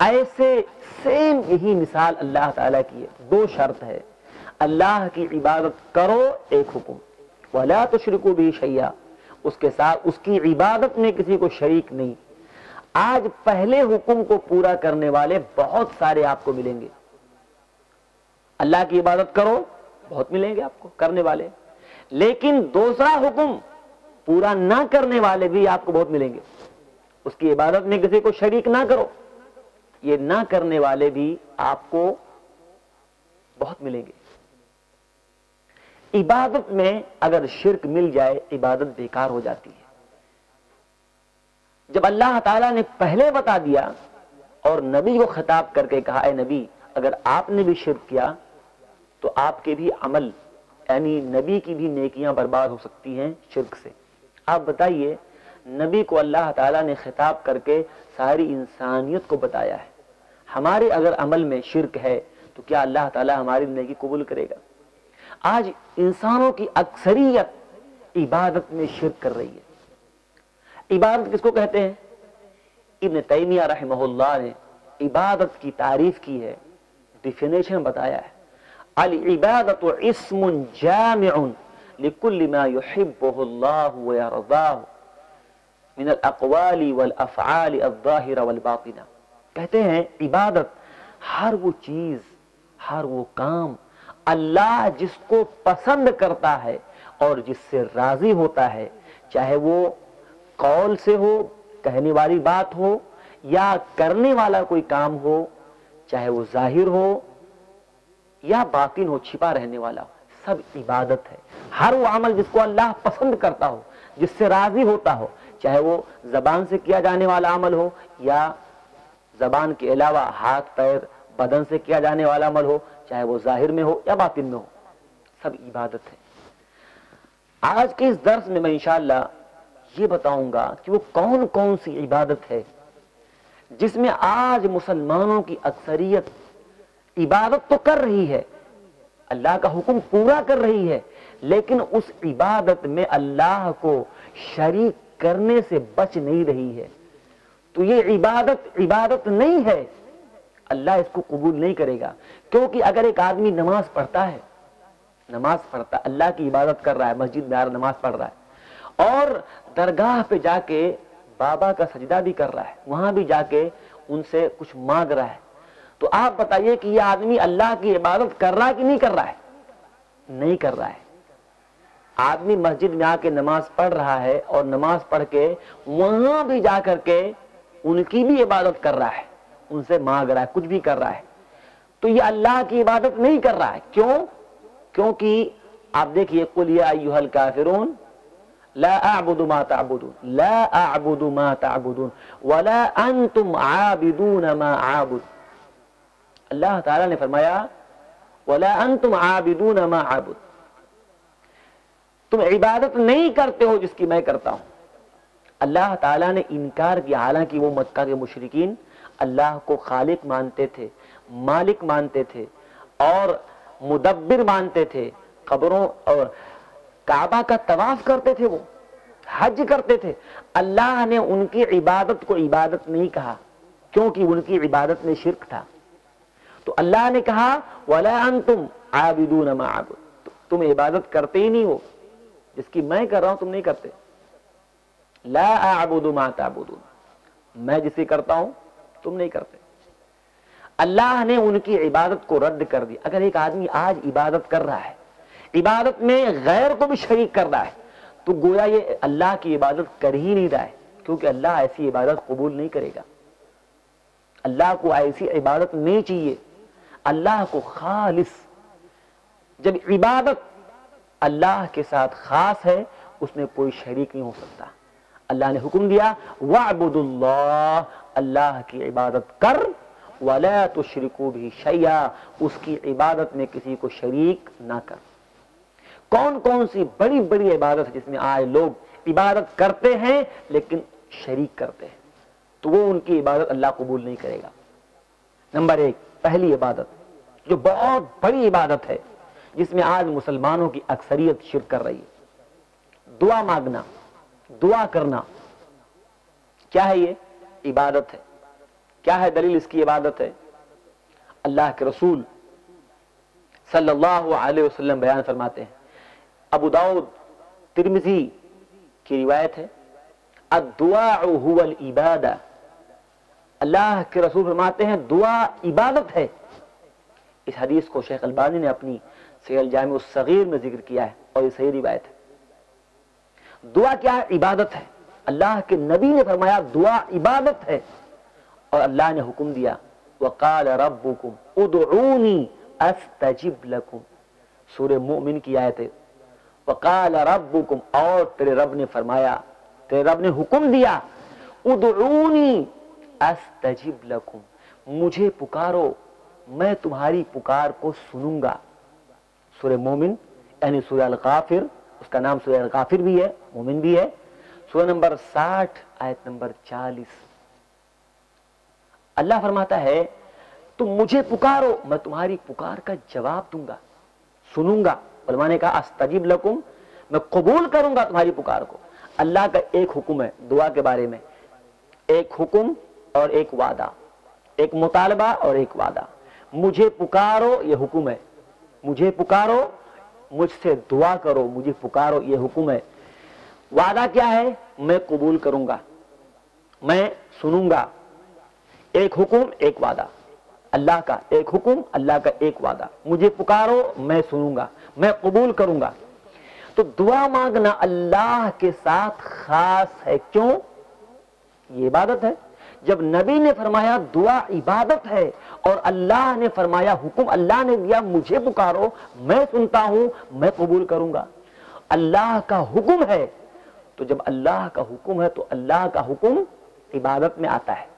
ایسے سیم یہی مثال اللہ تعالیٰ کی ہے. 2 شرط ہے, اللہ کی عبادت کرو, ایک حکم, وَلَا تُشْرِكُوا بِهِ شَيْئًا, اس کے ساتھ اس کی عبادت میں کسی کو شریک نہیں. آج پہلے حکم کو پورا کرنے والے بہت سارے آپ کو ملیں گے. اللہ کی عبادت کرو, بہت ملیں گے آپ کو کرنے والے, لیکن دوسرا حکم پورا نہ کرنے والے بھی آپ کو بہت ملیں گے. اس کی عبادت میں کسی کو شریک نہ کرو, یہ نہ کرنے والے بھی آپ کو بہت ملیں گے. عبادت میں اگر شرک مل جائے عبادت بیکار ہو جاتی ہے. جب اللہ تعالیٰ نے پہلے بتا دیا اور نبی کو خطاب کر کے کہا, اے نبی اگر آپ نے بھی شرک کیا تو آپ کے بھی عمل یعنی نبی کی بھی نیکیاں برباد ہو سکتی ہیں شرک سے. آپ بتائیے, نبی کو اللہ تعالیٰ نے خطاب کر کے ساری انسانیت کو بتایا ہے, ہمارے اگر عمل میں شرک ہے تو کیا اللہ تعالیٰ ہماری نیکی قبول کرے گا؟ آج انسانوں کی اکثریت عبادت میں شرک کر رہی ہے. عبادت کس کو کہتے ہیں؟ ابن تیمیہ رحمہ اللہ نے عبادت کی تعریف کی ہے, ڈیفینیشن بتایا ہے, العبادت اسم جامع لكل ما يحبه الله ويرضاه من الاقوال والافعال الظاهره والباطنه. کہتے ہیں عبادت ہر وہ چیز, ہر وہ کام اللہ جس کو پسند کرتا ہے اور جس سے راضی ہوتا ہے, چاہے وہ قول سے ہو, کہنے والی بات ہو, یا کرنے والا کوئی کام ہو, چاہے وہ ظاہر ہو یا باطن ہو, چھپا رہنے والا ہو, سب عبادت ہے. ہر وہ عمل جس کو اللہ پسند کرتا ہو, جس سے راضی ہوتا ہو, چاہے وہ زبان سے کیا جانے والا عمل ہو یا زبان کے علاوہ ہاتھ پیر بدن سے کیا جانے والا عمل ہو, چاہے وہ ظاہر میں ہو یا باطن میں ہو, سب عبادت ہے. آج کے اس درس میں میں انشاءاللہ یہ بتاؤں گا کہ وہ کون کون سی عبادت ہے جس میں آج مسلمانوں کی اکثریت عبادت تو کر رہی ہے, اللہ کا حکم پورا کر رہی ہے, لیکن اس عبادت میں اللہ کو شریک کرنے سے بچ نہیں رہی ہے. تو یہ عبادت نہیں ہے, اللہ اس کو قبول نہیں کرے گا. کیونکہ اگر ایک آدمی نماز پڑھتا ہے, اللہ کی عبادت کر رہا ہے, مسجد میں نماز پڑھ رہا ہے اور درگاہ پہ جا کے بابا کا سجدہ بھی کر رہا ہے, وہاں بھی جا کے ان سے کچھ مانگ رہا ہے, تو آپ بتائیے کہ یہ آدمی اللہ کی عبادت کر رہا ہے کہ نہیں کر رہا ہے؟ نہیں کر رہا ہے. آدمی مسجد میں آ کے نماز پڑھ رہا ہے اور نماز پڑھ کے وہاں بھی جا کر کے ان کی بھی عبادت کر رہا ہے, ان سے مانگ رہا ہے, کچھ بھی کر رہا ہے, تو یہ اللہ کی عبادت نہیں کر رہا ہے. کیوں؟ کیونکہ آپ دیکھیے, قل یا ایھا الکافرون لا اعبد ما تعبدون لا اعبد ما تعبدون ولا انتم عابدون ما اعبد. اللہ تعالیٰ نے فرمایا ولا انتم عابدون ما اعبد, تم عبادت نہیں کرتے ہو جس کی میں کرتا ہوں. اللہ تعالیٰ نے انکار کیا, حالانکہ وہ مکہ کے مشرکین اللہ کو خالق مانتے تھے, مالک مانتے تھے اور مدبر مانتے تھے, قبروں اور کعبہ کا طواف کرتے تھے, وہ حج کرتے تھے. اللہ نے ان کی عبادت کو عبادت نہیں کہا کیونکہ ان کی عبادت میں شرک تھا. تو اللہ نے کہا وَلَا أَنْتُمْ عَابِدُونَ مَا عَبُدُ, تم عبادت کرتے ہی نہیں ہو جس کی میں کر رہا ہوں, تم نہیں کرتے. لا اعبد ما تعبدون, میں جسے کرتا ہوں تم نہیں کرتے. اللہ نے ان کی عبادت کو رد کر دی. اگر ایک آدمی آج عبادت کر رہا ہے, عبادت میں غیر کو بھی شریک کر رہا ہے, تو گویا یہ اللہ کی عبادت کر ہی نہیں رہا ہے, کیونکہ اللہ ایسی عبادت قبول نہیں کرے گا. اللہ کو ایسی عبادت نہیں چاہیے. اللہ کو خالص, جب عبادت اللہ کے ساتھ خاص ہے اس میں کوئی شریک نہیں ہو سکتا. اللہ نے حکم دیا وَاعْبُدُوا اللَّهَ, اللہ کی عبادت کر, وَلَا تُشْرِكُوا بِهِ شَيْئًا, اس کی عبادت میں کسی کو شریک نہ کر. کون کون سی بڑی بڑی عبادت ہے جس میں آج لوگ عبادت کرتے ہیں لیکن شریک کرتے ہیں, تو وہ ان کی عبادت اللہ قبول نہیں کرے گا. نمبر 1, پہلی عبادت جو بہت بڑی عبادت ہے جس میں آج مسلمانوں کی اکثریت شرک کر رہی ہے, دعا مانگنا, دعا کرنا. کیا ہے یہ؟ عبادت ہے. کیا ہے دلیل اس کی عبادت ہے؟ اللہ کے رسول صلی اللہ علیہ وسلم بیان فرماتے ہیں، ابو داؤد ترمذی کی روایت ہے، الدعاء هو العبادہ، اللہ کے رسول فرماتے ہیں دعا عبادت ہے۔ اس حدیث کو شیخ البانی نے اپنی صحیح الجامع الصغیر میں ذکر کیا ہے اور یہ صحیح روایت ہے۔ دعا کیا ہے؟ عبادت ہے۔ اللہ کے نبی نے فرمایا دعا عبادت ہے، اور اللہ نے حکم دیا وقال ربکم ادعونی استجب لکم، سورہ مومن کی آیت ہے، وقال ربکم، اور تیرے رب نے فرمایا، تیرے رب نے حکم دیا ادعونی استجب لکم، مجھے پکارو میں تمہاری پکار کو سنوں گا۔ سورہ مومن یعنی سورہ الغافر، اس کا نام سورہ الغافر بھی ہے، مومن بھی ہے، سورہ نمبر 60 آیت نمبر 40۔ اللہ فرماتا ہے تم مجھے پکارو میں تمہاری پکار کا جواب دوں گا، سنوں گا۔ علماء نے کہا استجب لکم، میں قبول کروں گا تمہاری پکار کو۔ اللہ کا ایک حکم ہے دعا کے بارے میں، ایک حکم اور ایک وعدہ، ایک مطالبہ اور ایک وعدہ۔ مجھے پکارو یہ حکم ہے، مجھے پکارو مجھ سے دعا کرو، مجھے پکارو یہ حکم ہے۔ وعدہ کیا ہے؟ میں قبول کروں گا، میں سنوں گا۔ ایک حکم ایک وعدہ، اللہ کا ایک حکم، اللہ کا ایک وعدہ، مجھے پکارو میں سنوں گا، میں قبول کروں گا۔ تو دعا مانگنا اللہ کے ساتھ خاص ہے، کیوں؟ یہ عبادت ہے۔ جب نبی نے فرمایا دعا عبادت ہے اور اللہ نے فرمایا حکم اللہ نے دیا مجھے پکارو میں سنتا ہوں میں قبول کروں گا، اللہ کا حکم ہے، تو جب اللہ کا حکم ہے تو اللہ کا حکم عبادت میں آتا ہے۔